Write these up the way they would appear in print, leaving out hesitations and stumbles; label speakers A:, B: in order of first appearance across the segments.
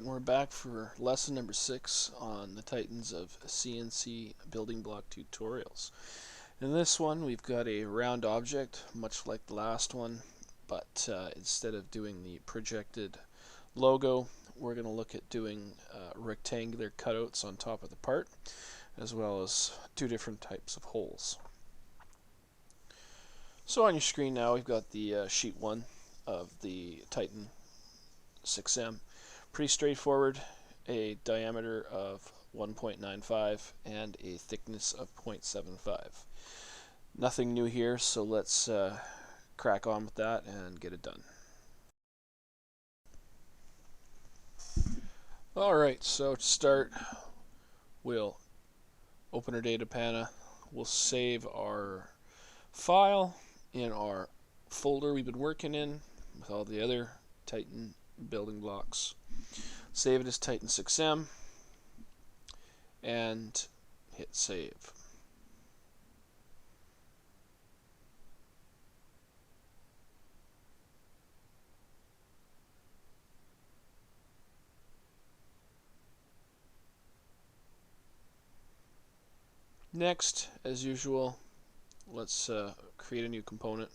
A: and we're back for lesson number 6 on the Titans of CNC building block tutorials. In this one we've got a round object, much like the last one, but instead of doing the projected logo, we're going to look at doing rectangular cutouts on top of the part, as well as 2 different types of holes. So on your screen now we've got the sheet 1 of the Titan 6M. Pretty straightforward, a diameter of 1.95 and a thickness of 0.75. Nothing new here, so let's crack on with that and get it done. Alright, so to start, we'll open our data pana, we'll save our file in our folder we've been working in with all the other Titan building blocks. Save it as Titan 6M and hit save. Next, as usual, let's create a new component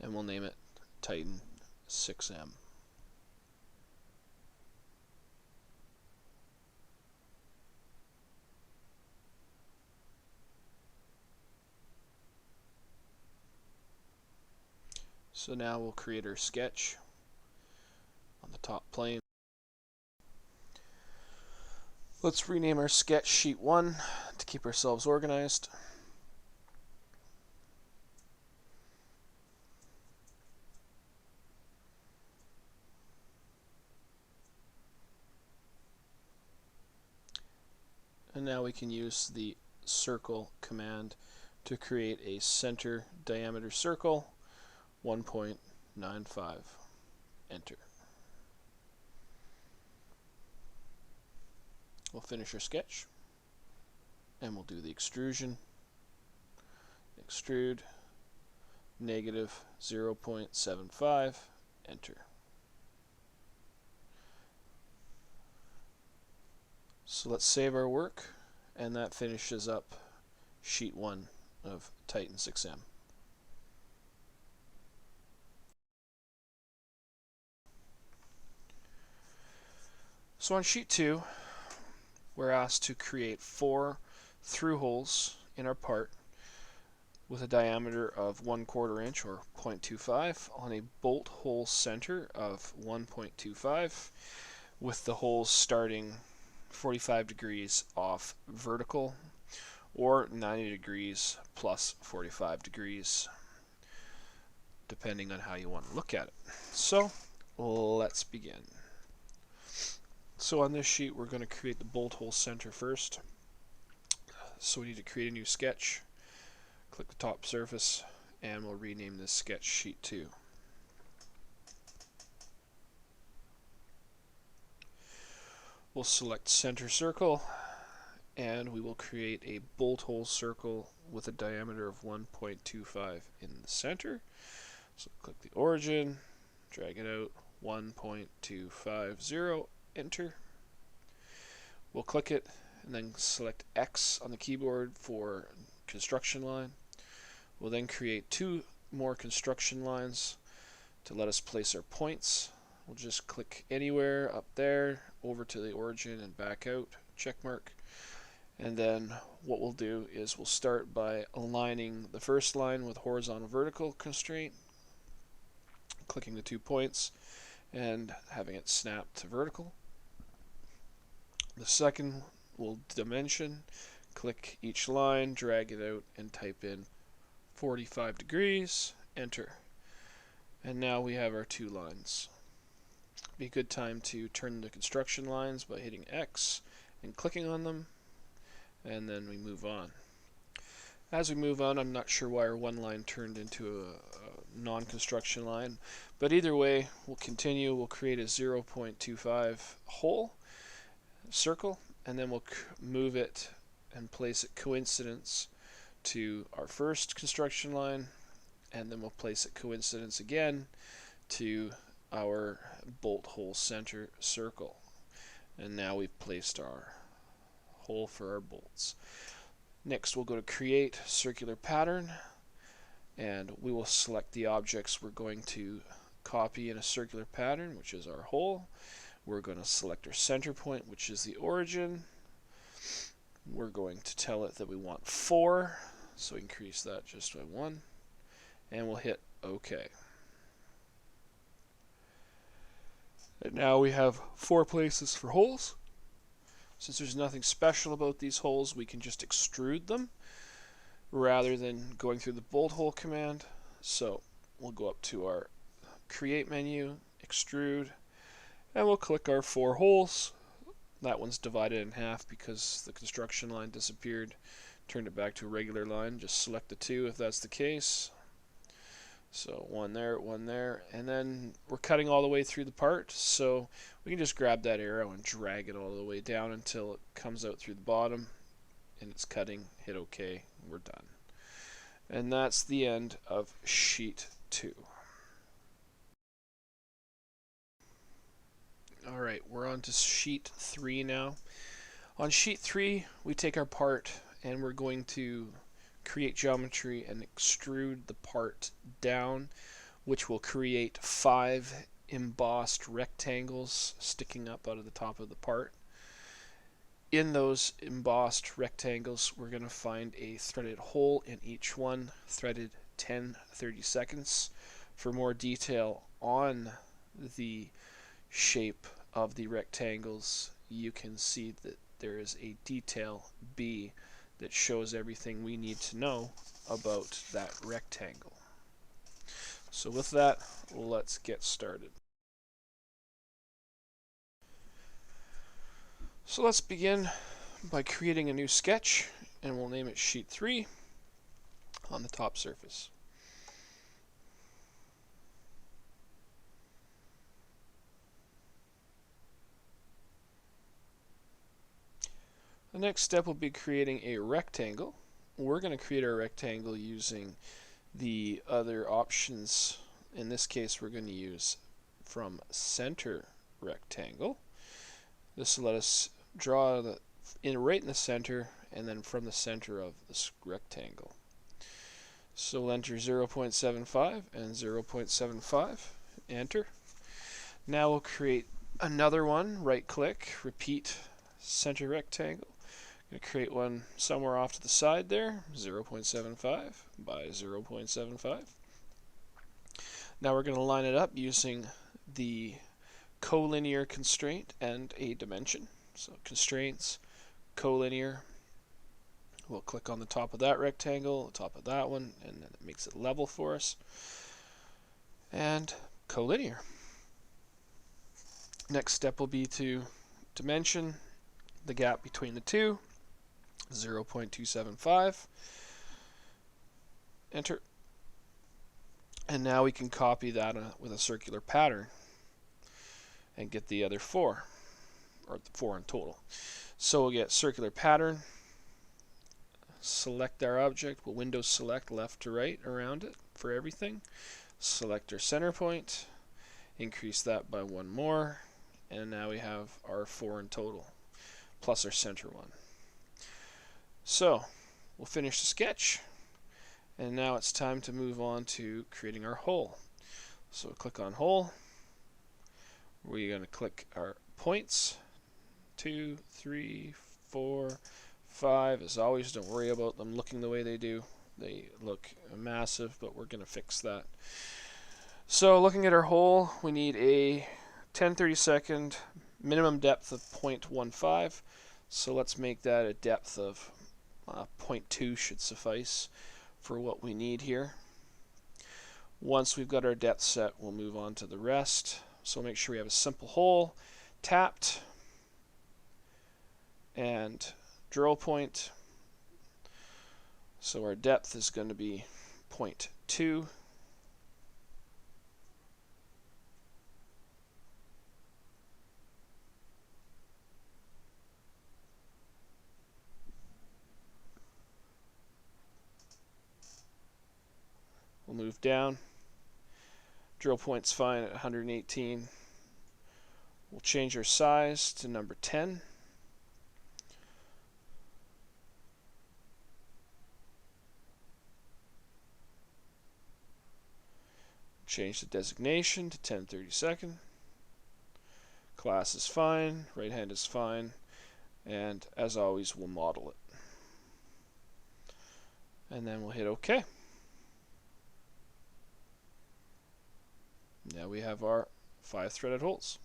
A: and we'll name it Titan 6M. So now we'll create our sketch on the top plane. Let's rename our sketch sheet 1 to keep ourselves organized. And now we can use the circle command to create a center diameter circle, 1.95. Enter. We'll finish our sketch and we'll do the extrusion. Extrude negative 0.75. Enter. So let's save our work, and that finishes up sheet 1 of Titan 6M. So on sheet 2, we're asked to create 4 through holes in our part with a diameter of 1/4 inch or 0.25 on a bolt hole center of 1.25, with the holes starting 45 degrees off vertical or 90 degrees plus 45 degrees, depending on how you want to look at it. So let's begin. So on this sheet we're going to create the bolt hole center first. So we need to create a new sketch. Click the top surface and we'll rename this sketch sheet 2. We'll select center circle and we will create a bolt hole circle with a diameter of 1.25 in the center. So click the origin, drag it out, 1.250, enter. We'll click it and then select X on the keyboard for construction line. We'll then create 2 more construction lines to let us place our points. We'll just click anywhere up there, over to the origin and back out, check mark. And then what we'll do is we'll start by aligning the first line with horizontal vertical constraint, clicking the 2 points and having it snap to vertical. The second will dimension, click each line, drag it out and type in 45 degrees, enter. And now we have our 2 lines. Be a good time to turn the construction lines by hitting X and clicking on them, and then we move on. As we move on, I'm not sure why our 1 line turned into a non-construction line, but either way we'll continue. We'll create a 0.25 hole circle, and then we'll move it and place it coincidence to our first construction line, and then we'll place it coincidence again to our bolt hole center circle. And now we've placed our hole for our bolts. Next we'll go to create circular pattern, and we will select the objects we're going to copy in a circular pattern, which is our hole. We're going to select our center point, which is the origin. We're going to tell it that we want 4, so increase that just by 1, and we'll hit OK. And now we have 4 places for holes. Since there's nothing special about these holes, we can just extrude them rather than going through the bolt hole command. So we'll go up to our create menu, extrude, and we'll click our 4 holes. That one's divided in half because the construction line disappeared. Turned it back to a regular line. Just select the 2 if that's the case. So one there, and then we're cutting all the way through the part, so we can just grab that arrow and drag it all the way down until it comes out through the bottom and it's cutting. Hit OK, we're done. And that's the end of sheet 2. Alright, we're on to sheet 3 now. On sheet 3 we take our part and we're going to create geometry and extrude the part down, which will create 5 embossed rectangles sticking up out of the top of the part. In those embossed rectangles we're going to find a threaded hole in each one, threaded 10/32. For more detail on the shape of the rectangles, you can see that there is a detail B that shows everything we need to know about that rectangle. So with that, let's get started. So let's begin by creating a new sketch, and we'll name it sheet 3 on the top surface. The next step will be creating a rectangle. We're going to create our rectangle using the other options. In this case, we're going to use from center rectangle. This will let us draw right in the center, and then from the center of this rectangle. So we'll enter 0.75 and 0.75. Enter. Now we'll create another one. Right click, repeat center rectangle. Going to create one somewhere off to the side there, 0.75 by 0.75. Now we're going to line it up using the collinear constraint and a dimension. So constraints, collinear. We'll click on the top of that rectangle, the top of that one, and then it makes it level for us. And collinear. Next step will be to dimension the gap between the two, 0.275. Enter. And now we can copy that with a circular pattern and get the other 4, or the 4 in total. So we'll get circular pattern, select our object, we'll Windows select left to right around it for everything, select our center point, increase that by 1 more, and now we have our 4 in total, plus our center one. So we'll finish the sketch, and now it's time to move on to creating our hole. So click on hole. We're going to click our points, 2, 3, 4, 5. As always, don't worry about them looking the way they do. They look massive, but we're going to fix that. So looking at our hole, we need a 10/32 minimum depth of 0.15. So let's make that a depth of 0.2 should suffice for what we need here. Once we've got our depth set, we'll move on to the rest. So make sure we have a simple hole, tapped, and drill point. So our depth is going to be 0.2. We'll move down. Drill point's fine at 118. We'll change our size to number 10. Change the designation to 1032nd. Class is fine, right hand is fine, and as always we'll model it. And then we'll hit OK. Now we have our 5 threaded holes.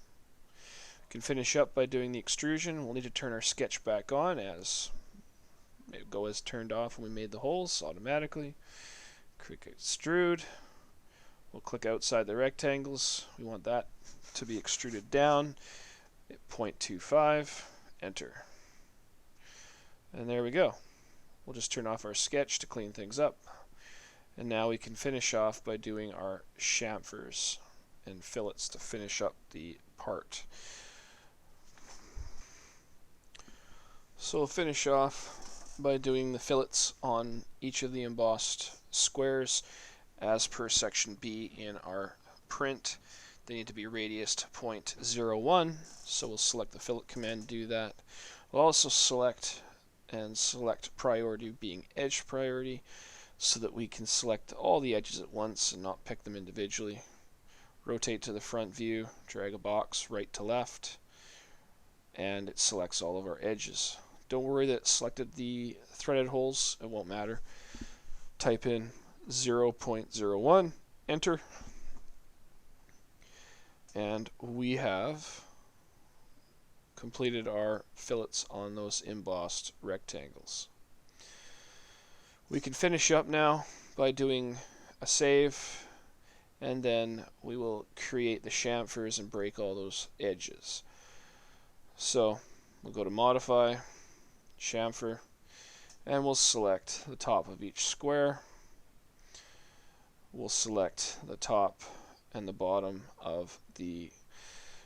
A: We can finish up by doing the extrusion. We'll need to turn our sketch back on, as it go as turned off when we made the holes automatically. Click extrude. We'll click outside the rectangles. We want that to be extruded down at 0.25. Enter. And there we go. We'll just turn off our sketch to clean things up. And now we can finish off by doing our chamfers and fillets to finish up the part. So we'll finish off by doing the fillets on each of the embossed squares as per section B in our print. They need to be radius to 0.01, so we'll select the fillet command to do that. We'll also select priority being edge priority, so that we can select all the edges at once and not pick them individually. Rotate to the front view, drag a box right to left, and it selects all of our edges. Don't worry that it selected the threaded holes, it won't matter. Type in 0.01, enter, and we have completed our fillets on those embossed rectangles. We can finish up now by doing a save, and then we will create the chamfers and break all those edges. So we'll go to modify, chamfer, and we'll select the top of each square. We'll select the top and the bottom of the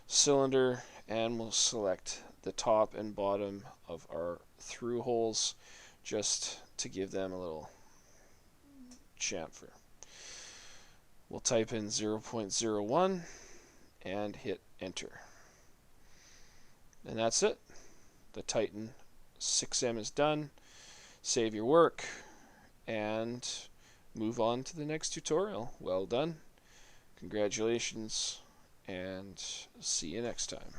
A: cylinder, and we'll select the top and bottom of our through holes just to give them a little chamfer. We'll type in 0.01 and hit enter. And that's it. The Titan 6M is done. Save your work and move on to the next tutorial. Well done. Congratulations, and see you next time.